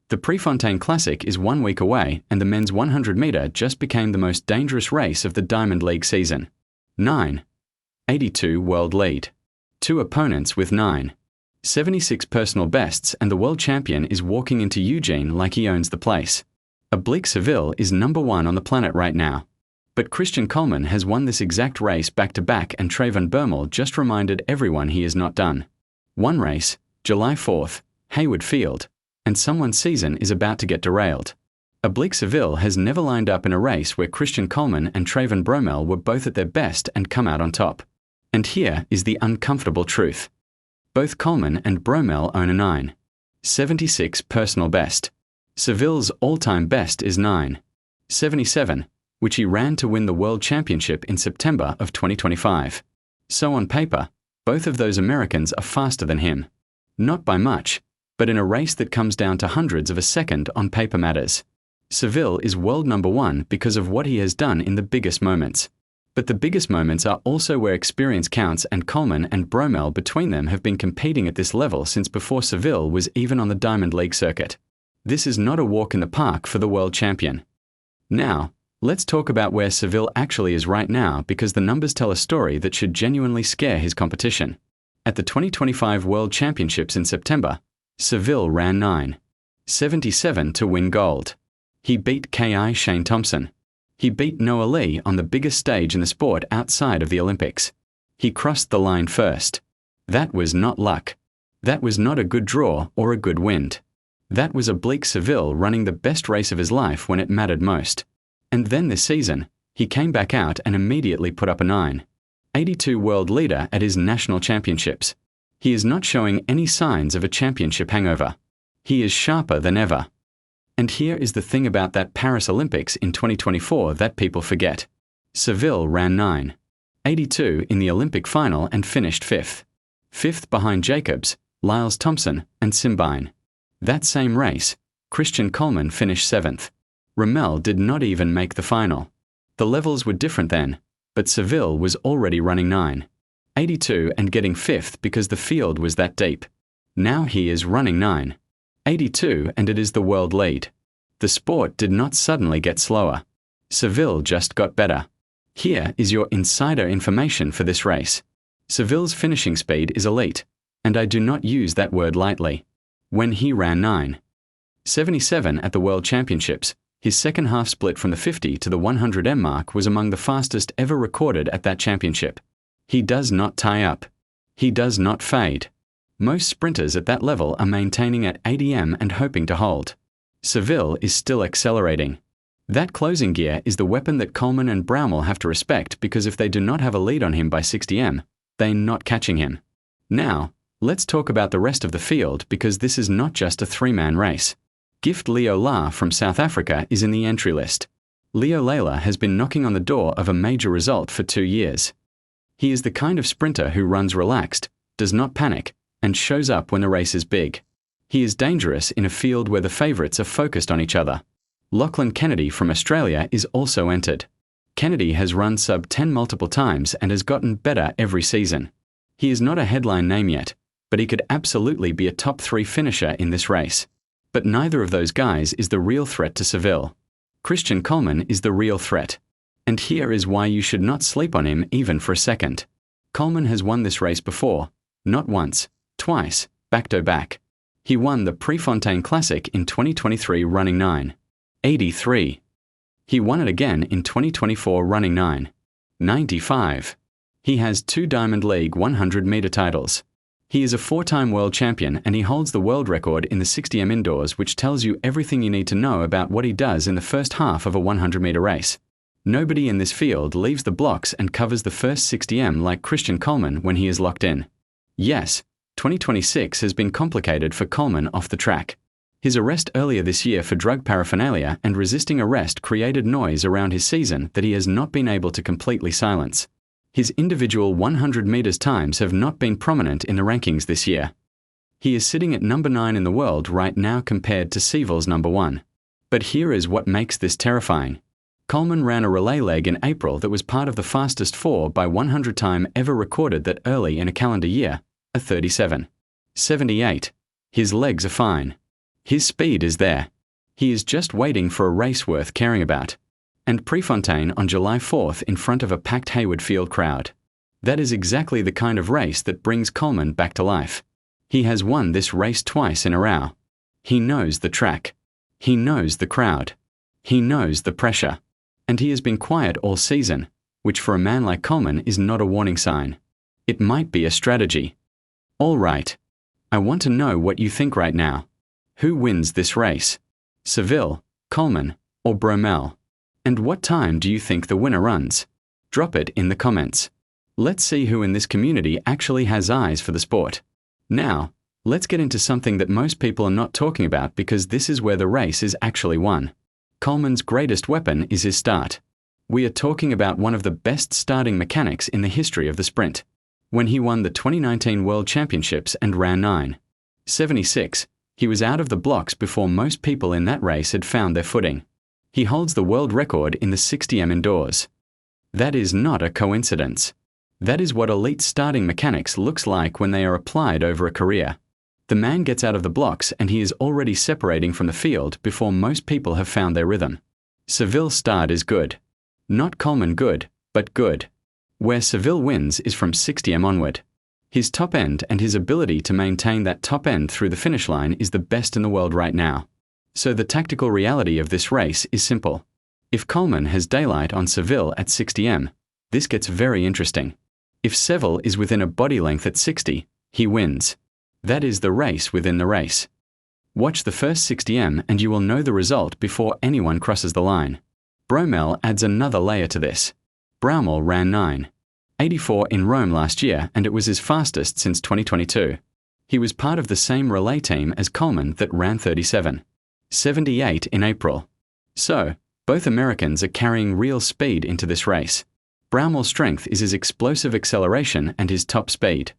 The Prefontaine Classic is 1 week away, and the men's 100m just became the most dangerous race of the Diamond League season. 9.82 world lead. 2 opponents with 9.76 personal bests, and the world champion is walking into Eugene like he owns the place. Oblique Seville is #1 on the planet right now. But Christian Coleman has won this exact race back-to-back, and Trayvon Bromell just reminded everyone he is not done. One race, July 4th, Hayward Field, and someone's season is about to get derailed. Oblique Seville has never lined up in a race where Christian Coleman and Trayvon Bromell were both at their best and come out on top. And here is the uncomfortable truth. Both Coleman and Bromell own a 9.76 personal best. Seville's all-time best is 9.77, which he ran to win the World Championship in September of 2025. So on paper, both of those Americans are faster than him. Not by much, but in a race that comes down to hundreds of a second on paper matters. Seville is world #1 because of what he has done in the biggest moments. But the biggest moments are also where experience counts, and Coleman and Bromell between them have been competing at this level since before Seville was even on the Diamond League circuit. This is not a walk in the park for the world champion. Now, let's talk about where Seville actually is right now, because the numbers tell a story that should genuinely scare his competition. At the 2025 World Championships in September, Seville ran 9.77 to win gold. He beat K.I. Shane Thompson. He beat Noah Lee on the biggest stage in the sport outside of the Olympics. He crossed the line first. That was not luck. That was not a good draw or a good wind. That was Oblique Seville running the best race of his life when it mattered most. And then this season, he came back out and immediately put up a 9.82 world leader at his national championships. He is not showing any signs of a championship hangover. He is sharper than ever. And here is the thing about that Paris Olympics in 2024 that people forget. Seville ran 9.82 in the Olympic final and finished 5th. 5th behind Jacobs, Lyles Thompson, and Simbine. That same race, Christian Coleman finished 7th. Bromell did not even make the final. The levels were different then, but Seville was already running 9.82 and getting 5th because the field was that deep. Now he is running 9.82 and it is the world lead. The sport did not suddenly get slower. Seville just got better. Here is your insider information for this race. Seville's finishing speed is elite, and I do not use that word lightly. When he ran 9.77 at the World Championships, his second half split from the 50 to the 100m mark was among the fastest ever recorded at that championship. He does not tie up. He does not fade. Most sprinters at that level are maintaining at 80m and hoping to hold. Seville is still accelerating. That closing gear is the weapon that Coleman and Bromell have to respect, because if they do not have a lead on him by 60m, they're not catching him. Now, let's talk about the rest of the field, because this is not just a 3-man race. Gift Leo La from South Africa is in the entry list. Leo Layla has been knocking on the door of a major result for 2 years. He is the kind of sprinter who runs relaxed, does not panic, and shows up when the race is big. He is dangerous in a field where the favourites are focused on each other. Lachlan Kennedy from Australia is also entered. Kennedy has run sub-10 multiple times and has gotten better every season. He is not a headline name yet, but he could absolutely be a top 3 finisher in this race. But neither of those guys is the real threat to Seville. Christian Coleman is the real threat. And here is why you should not sleep on him even for a second. Coleman has won this race before, not once, twice, back-to-back. He won the Prefontaine Classic in 2023 running 9.83. He won it again in 2024 running 9.95. He has 2 Diamond League 100m titles. He is a 4-time world champion, and he holds the world record in the 60m indoors, which tells you everything you need to know about what he does in the first half of a 100m race. Nobody in this field leaves the blocks and covers the first 60m like Christian Coleman when he is locked in. Yes, 2026 has been complicated for Coleman off the track. His arrest earlier this year for drug paraphernalia and resisting arrest created noise around his season that he has not been able to completely silence. His individual 100 meters times have not been prominent in the rankings this year. He is sitting at number 9 in the world right now compared to Seville's number 1. But here is what makes this terrifying. Coleman ran a relay leg in April that was part of the fastest 4 by 100 time ever recorded that early in a calendar year, a 37.78. His legs are fine. His speed is there. He is just waiting for a race worth caring about. And Prefontaine on July 4th in front of a packed Hayward Field crowd. That is exactly the kind of race that brings Coleman back to life. He has won this race twice in a row. He knows the track. He knows the crowd. He knows the pressure. And he has been quiet all season, which for a man like Coleman is not a warning sign. It might be a strategy. All right. I want to know what you think right now. Who wins this race? Seville, Coleman, or Bromell? And what time do you think the winner runs? Drop it in the comments. Let's see who in this community actually has eyes for the sport. Now, let's get into something that most people are not talking about because this is where the race is actually won. Coleman's greatest weapon is his start. We are talking about one of the best starting mechanics in the history of the sprint. When he won the 2019 World Championships and ran 9:76, he was out of the blocks before most people in that race had found their footing. He holds the world record in the 60m indoors. That is not a coincidence. That is what elite starting mechanics looks like when they are applied over a career. The man gets out of the blocks and he is already separating from the field before most people have found their rhythm. Seville's start is good. Not Coleman good, but good. Where Seville wins is from 60m onward. His top end and his ability to maintain that top end through the finish line is the best in the world right now. So the tactical reality of this race is simple. If Coleman has daylight on Seville at 60m, this gets very interesting. If Seville is within a body length at 60, he wins. That is the race within the race. Watch the first 60m and you will know the result before anyone crosses the line. Bromell adds another layer to this. Bromell ran 9:84 in Rome last year and it was his fastest since 2022. He was part of the same relay team as Coleman that ran 37:78 in April. So, both Americans are carrying real speed into this race. Bromell's strength is his explosive acceleration and his top speed.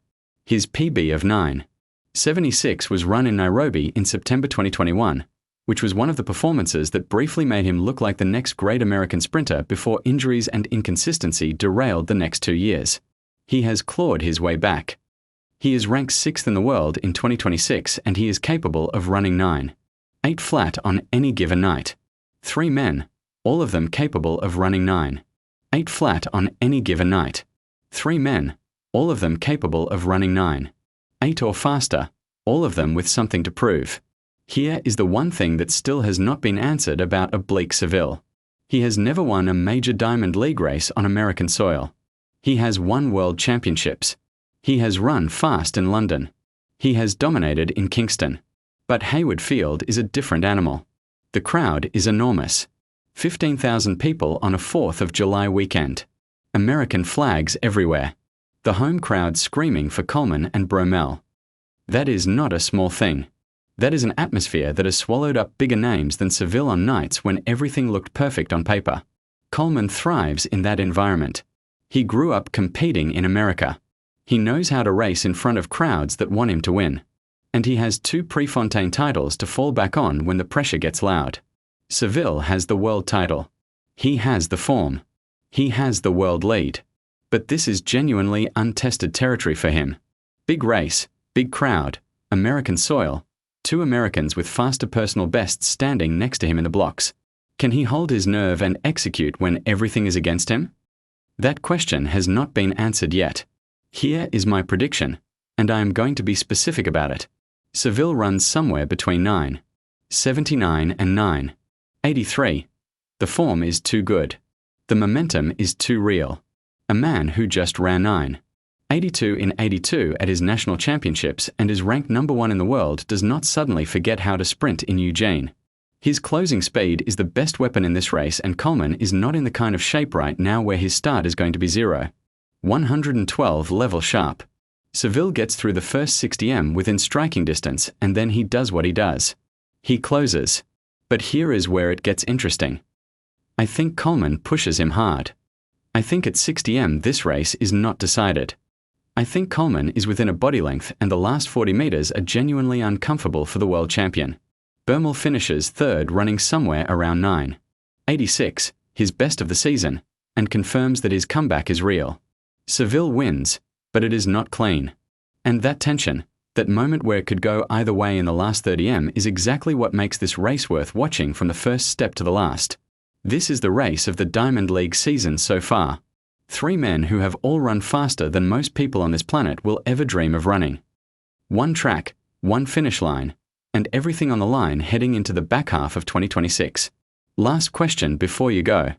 His PB of 9:76 was run in Nairobi in September 2021, which was one of the performances that briefly made him look like the next great American sprinter before injuries and inconsistency derailed the next 2 years. He has clawed his way back. He is ranked 6th in the world in 2026 and he is capable of running 9:8 flat on any given night. 3 men, all of them capable of running 9:8 flat on any given night. 3 men, all of them capable of running 9:8 or faster, all of them with something to prove. Here is the one thing that still has not been answered about Oblique Seville. He has never won a major Diamond League race on American soil. He has won World Championships. He has run fast in London. He has dominated in Kingston. But Hayward Field is a different animal. The crowd is enormous. 15,000 people on a 4th of July weekend. American flags everywhere. The home crowd screaming for Coleman and Bromell. That is not a small thing. That is an atmosphere that has swallowed up bigger names than Seville on nights when everything looked perfect on paper. Coleman thrives in that environment. He grew up competing in America. He knows how to race in front of crowds that want him to win. And he has 2 Prefontaine titles to fall back on when the pressure gets loud. Seville has the world title. He has the form. He has the world lead. But this is genuinely untested territory for him. Big race, big crowd, American soil, 2 Americans with faster personal bests standing next to him in the blocks. Can he hold his nerve and execute when everything is against him? That question has not been answered yet. Here is my prediction, and I am going to be specific about it. Seville runs somewhere between 9:79 and 9:83. The form is too good. The momentum is too real. A man who just ran 9:82 in 82 at his national championships and is ranked number 1 in the world does not suddenly forget how to sprint in Eugene. His closing speed is the best weapon in this race and Coleman is not in the kind of shape right now where his start is going to be 0:112 level sharp. Seville gets through the first 60m within striking distance and then he does what he does. He closes. But here is where it gets interesting. I think Coleman pushes him hard. I think at 60m this race is not decided. I think Coleman is within a body length and the last 40 meters are genuinely uncomfortable for the world champion. Bromell finishes 3rd running somewhere around 9:86, his best of the season, and confirms that his comeback is real. Seville wins, but it is not clean. And that tension, That moment where it could go either way in the last 30m is exactly what makes this race worth watching from the first step to the last. This is the race of the Diamond League season so far. 3 men who have all run faster than most people on this planet will ever dream of running. 1 track, 1 finish line, and everything on the line heading into the back half of 2026. Last question before you go.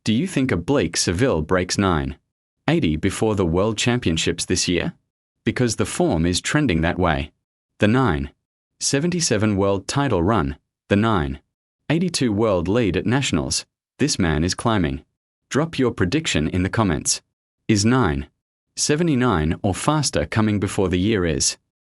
Do you think Oblique Seville breaks 9:80 before the World Championships this year? Because the form is trending that way. The 9:77 world title run, the 9:82 world lead at Nationals, this man is climbing. Drop your prediction in the comments. Is 9:79 or faster coming before the year is?